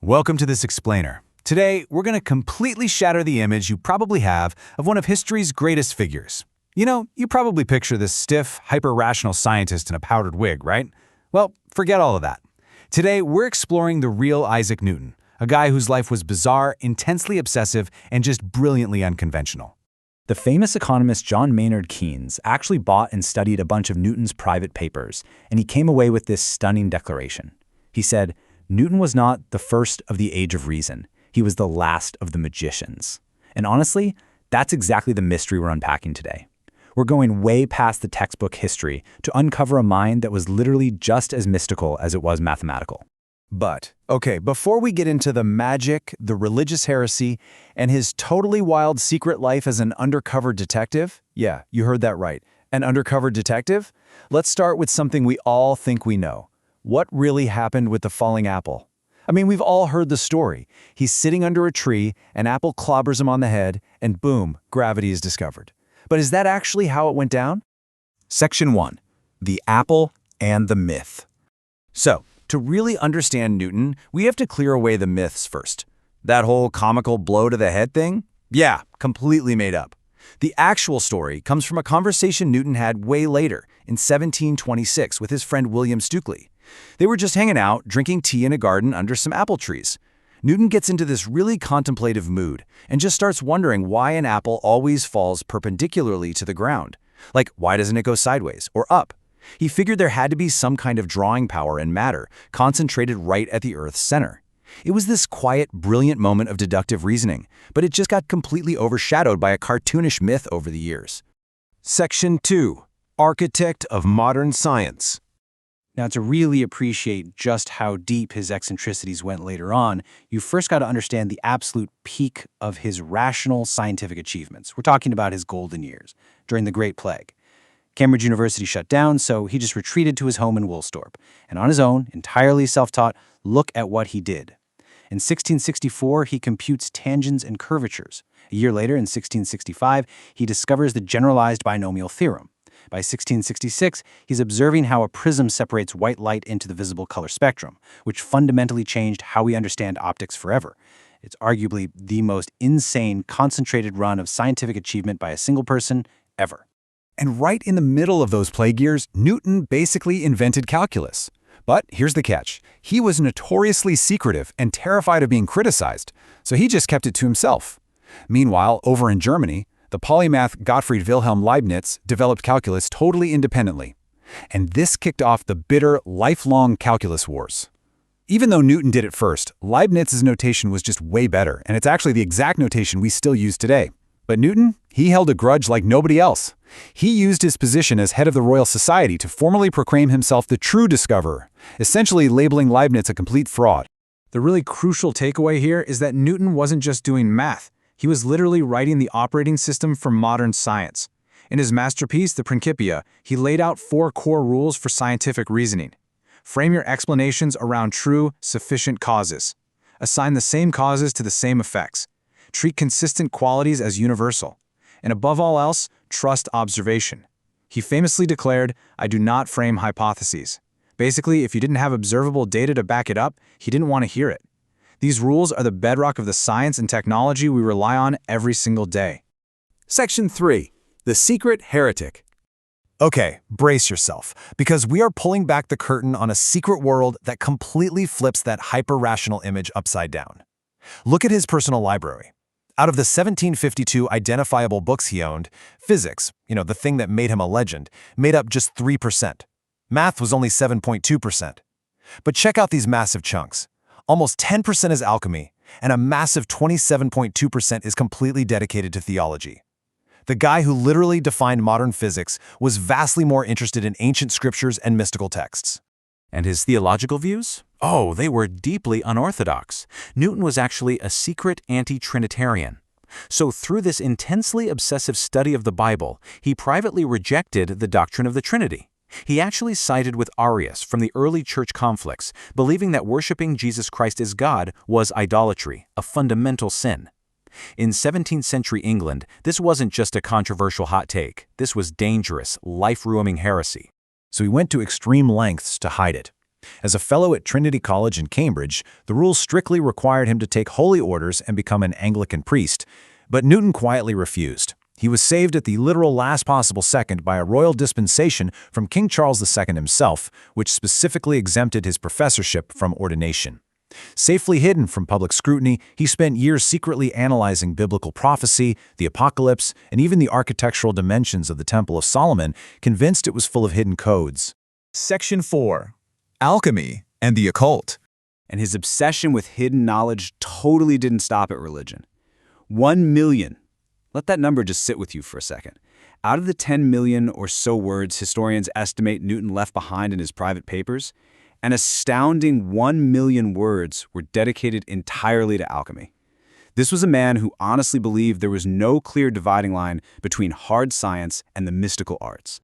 Welcome to this explainer. Today, we're going to completely shatter the image you probably have of one of history's greatest figures. You probably picture this stiff, hyper-rational scientist in a powdered wig, right? Well, forget all of that. Today, we're exploring the real Isaac Newton, a guy whose life was bizarre, intensely obsessive, and just brilliantly unconventional. The famous economist John Maynard Keynes actually bought and studied a bunch of Newton's private papers, and he came away with this stunning declaration. He said, "Newton was not the first of the age of reason. He was the last of the magicians." And honestly, that's exactly the mystery we're unpacking today. We're going way past the textbook history to uncover a mind that was literally just as mystical as it was mathematical. But, before we get into the magic, the religious heresy, and his totally wild secret life as an undercover detective, yeah, you heard that right, an undercover detective, let's start with something we all think we know. What really happened with the falling apple? I mean, we've all heard the story. He's sitting under a tree, an apple clobbers him on the head, and boom, gravity is discovered. But is that actually how it went down? Section 1. The Apple and the Myth. So, to really understand Newton, we have to clear away the myths first. That whole comical blow to the head thing? Yeah, completely made up. The actual story comes from a conversation Newton had way later, in 1726, with his friend William Stukeley. They were just hanging out, drinking tea in a garden under some apple trees. Newton gets into this really contemplative mood and just starts wondering why an apple always falls perpendicularly to the ground. Like, why doesn't it go sideways or up? He figured there had to be some kind of drawing power in matter, concentrated right at the Earth's center. It was this quiet, brilliant moment of deductive reasoning, but it just got completely overshadowed by a cartoonish myth over the years. Section 2. Architect of Modern Science. Now, to really appreciate just how deep his eccentricities went later on, you first got to understand the absolute peak of his rational scientific achievements. We're talking about his golden years, during the Great Plague. Cambridge University shut down, so he just retreated to his home in Woolsthorpe. And on his own, entirely self-taught, look at what he did. In 1664, he computes tangents and curvatures. A year later, in 1665, he discovers the generalized binomial theorem. By 1666, he's observing how a prism separates white light into the visible color spectrum, which fundamentally changed how we understand optics forever. It's arguably the most insane, concentrated run of scientific achievement by a single person ever. And right in the middle of those plague years, Newton basically invented calculus. But here's the catch. He was notoriously secretive and terrified of being criticized, so he just kept it to himself. Meanwhile, over in Germany, the polymath Gottfried Wilhelm Leibniz developed calculus totally independently. And this kicked off the bitter, lifelong calculus wars. Even though Newton did it first, Leibniz's notation was just way better, and it's actually the exact notation we still use today. But Newton, he held a grudge like nobody else. He used his position as head of the Royal Society to formally proclaim himself the true discoverer, essentially labeling Leibniz a complete fraud. The really crucial takeaway here is that Newton wasn't just doing math. He was literally writing the operating system for modern science. In his masterpiece, the Principia, he laid out 4 core rules for scientific reasoning. Frame your explanations around true, sufficient causes. Assign the same causes to the same effects. Treat consistent qualities as universal. And above all else, trust observation. He famously declared, "I do not frame hypotheses." Basically, if you didn't have observable data to back it up, he didn't want to hear it. These rules are the bedrock of the science and technology we rely on every single day. Section 3. The Secret Heretic. Okay, brace yourself, because we are pulling back the curtain on a secret world that completely flips that hyper-rational image upside down. Look at his personal library. Out of the 1752 identifiable books he owned, physics, the thing that made him a legend, made up just 3%. Math was only 7.2%. But check out these massive chunks. Almost 10% is alchemy, and a massive 27.2% is completely dedicated to theology. The guy who literally defined modern physics was vastly more interested in ancient scriptures and mystical texts. And his theological views? Oh, they were deeply unorthodox. Newton was actually a secret anti-Trinitarian. So through this intensely obsessive study of the Bible, he privately rejected the doctrine of the Trinity. He actually sided with Arius from the early church conflicts, believing that worshiping Jesus Christ as God was idolatry, a fundamental sin. In 17th century England, this wasn't just a controversial hot take. This was dangerous, life-ruining heresy. So he went to extreme lengths to hide it. As a fellow at Trinity College in Cambridge, the rules strictly required him to take holy orders and become an Anglican priest, but Newton quietly refused. He was saved at the literal last possible second by a royal dispensation from King Charles II himself, which specifically exempted his professorship from ordination. Safely hidden from public scrutiny, he spent years secretly analyzing biblical prophecy, the apocalypse, and even the architectural dimensions of the Temple of Solomon, convinced it was full of hidden codes. Section 4. Alchemy and the Occult. And his obsession with hidden knowledge totally didn't stop at religion. 1 million. Let that number just sit with you for a second. Out of the 10 million or so words historians estimate Newton left behind in his private papers, an astounding 1 million words were dedicated entirely to alchemy. This was a man who honestly believed there was no clear dividing line between hard science and the mystical arts.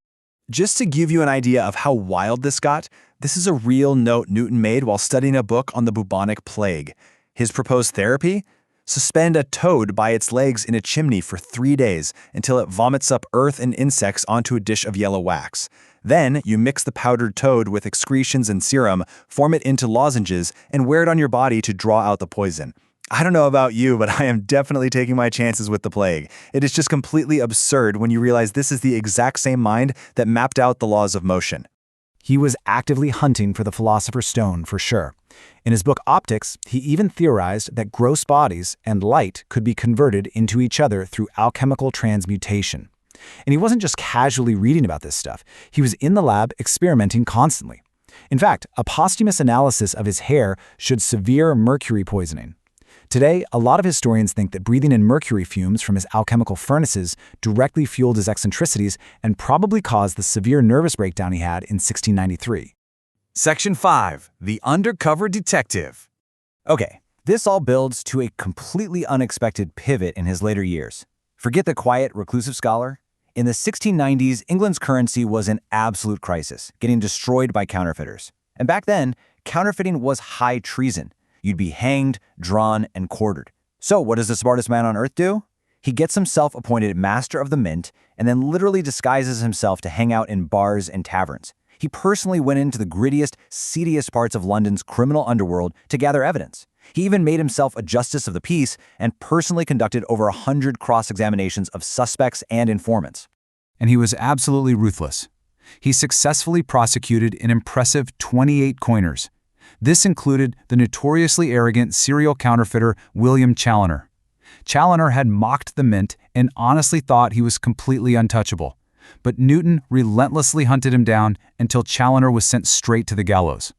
Just to give you an idea of how wild this got, this is a real note Newton made while studying a book on the bubonic plague. His proposed therapy? Suspend a toad by its legs in a chimney for 3 days until it vomits up earth and insects onto a dish of yellow wax. Then, you mix the powdered toad with excretions and serum, form it into lozenges, and wear it on your body to draw out the poison. I don't know about you, but I am definitely taking my chances with the plague. It is just completely absurd when you realize this is the exact same mind that mapped out the laws of motion. He was actively hunting for the Philosopher's Stone, for sure. In his book Optics, he even theorized that gross bodies and light could be converted into each other through alchemical transmutation. And he wasn't just casually reading about this stuff. He was in the lab experimenting constantly. In fact, a posthumous analysis of his hair showed severe mercury poisoning. Today, a lot of historians think that breathing in mercury fumes from his alchemical furnaces directly fueled his eccentricities and probably caused the severe nervous breakdown he had in 1693. Section 5. The Undercover Detective. Okay, this all builds to a completely unexpected pivot in his later years. Forget the quiet, reclusive scholar. In the 1690s, England's currency was in absolute crisis, getting destroyed by counterfeiters. And back then, counterfeiting was high treason. You'd be hanged, drawn, and quartered. So what does the smartest man on earth do? He gets himself appointed master of the mint and then literally disguises himself to hang out in bars and taverns. He personally went into the grittiest, seediest parts of London's criminal underworld to gather evidence. He even made himself a justice of the peace and personally conducted over 100 cross-examinations of suspects and informants. And he was absolutely ruthless. He successfully prosecuted an impressive 28 coiners. This included the notoriously arrogant serial counterfeiter William Challoner. Challoner had mocked the mint and honestly thought he was completely untouchable. But Newton relentlessly hunted him down until Challoner was sent straight to the gallows.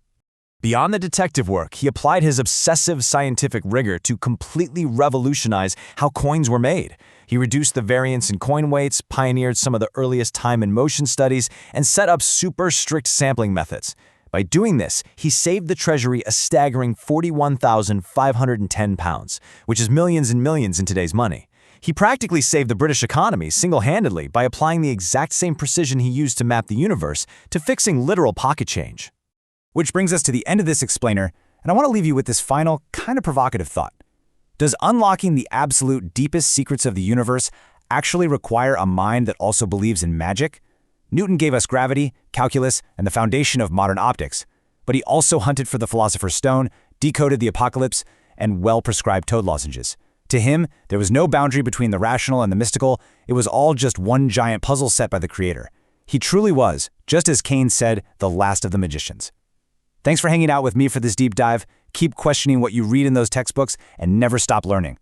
Beyond the detective work, he applied his obsessive scientific rigor to completely revolutionize how coins were made. He reduced the variance in coin weights, pioneered some of the earliest time and motion studies, and set up super strict sampling methods. By doing this, he saved the treasury a staggering 41,510 pounds, which is millions and millions in today's money. He practically saved the British economy single-handedly by applying the exact same precision he used to map the universe to fixing literal pocket change. Which brings us to the end of this explainer, and I want to leave you with this final, kind of provocative thought. Does unlocking the absolute deepest secrets of the universe actually require a mind that also believes in magic? Newton gave us gravity, calculus, and the foundation of modern optics, but he also hunted for the Philosopher's Stone, decoded the apocalypse, and well-prescribed toad lozenges. To him, there was no boundary between the rational and the mystical. It was all just one giant puzzle set by the creator. He truly was, just as Keynes said, the last of the magicians. Thanks for hanging out with me for this deep dive. Keep questioning what you read in those textbooks and never stop learning.